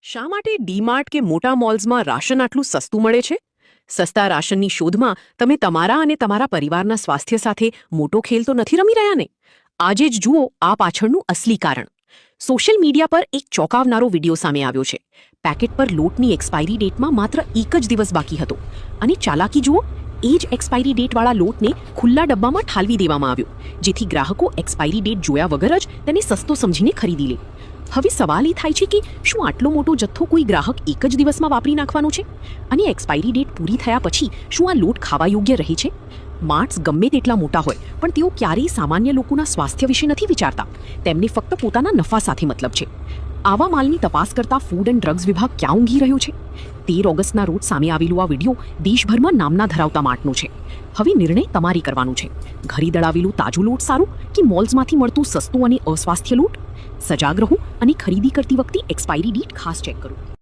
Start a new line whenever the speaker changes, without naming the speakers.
શા માટે ડીમાર્ટ કે મોટા મોલ્સમાં રાશન આટલું સસ્તું મળે છે? સસ્તા રાશનની શોધમાં તમે તમારા અને તમારા પરિવારના સ્વાસ્થ્ય સાથે મોટો ખેલ તો નથી રમી રહ્યા ને? આજે જ જુઓ આ પાછળનું અસલી કારણ. સોશિયલ મીડિયા પર એક ચોંકાવનારો વિડીયો સામે આવ્યો છે. પેકેટ પર લોટની એક્સપાયરી ડેટમાં માત્ર એક જ દિવસ બાકી હતો અને ચાલાકી જુઓ, એ જ એક્સપાયરી ડેટવાળા લોટને ખુલ્લા ડબ્બામાં ઠાલવી દેવામાં આવ્યો, જેથી ગ્રાહકો એક્સપાયરી ડેટ જોયા વગર જ તેને સસ્તો સમજીને ખરીદી લે. હવે સવાલ એ થાય છે કે શું આટલો મોટો જથ્થો કોઈ ગ્રાહક એક જ દિવસમાં વાપરી નાખવાનો છે? અને એક્સપાયરી ડેટ પૂરી થયા પછી શું આ લોટ ખાવા યોગ્ય રહે છે? માર્ટ્સ ગમે તેટલા મોટા હોય પણ તેઓ ક્યારેય સામાન્ય લોકોના સ્વાસ્થ્ય વિશે નથી વિચારતા. તેમને ફક્ત પોતાના નફા સાથે મતલબ છે. આવા માલની તપાસ કરતા ફૂડ એન્ડ ડ્રગ્સ વિભાગ ક્યાં ઊંઘી રહ્યો છે? 13 ઓગસ્ટના રોજ સામે આવેલો આ વિડીયો દેશભરમાં નામના ધરાવતા માર્ટનો છે. હવે નિર્ણય તમારે કરવાનો છે. ઘરે દળાવેલું તાજું લોટ સારું કે મોલ્સમાંથી મળતું સસ્તું અને અસ્વાસ્થ્ય લોટ? સજાગ રહો અને ખરીદી કરતી વખતે એક્સપાયરી ડેટ ખાસ ચેક કરો.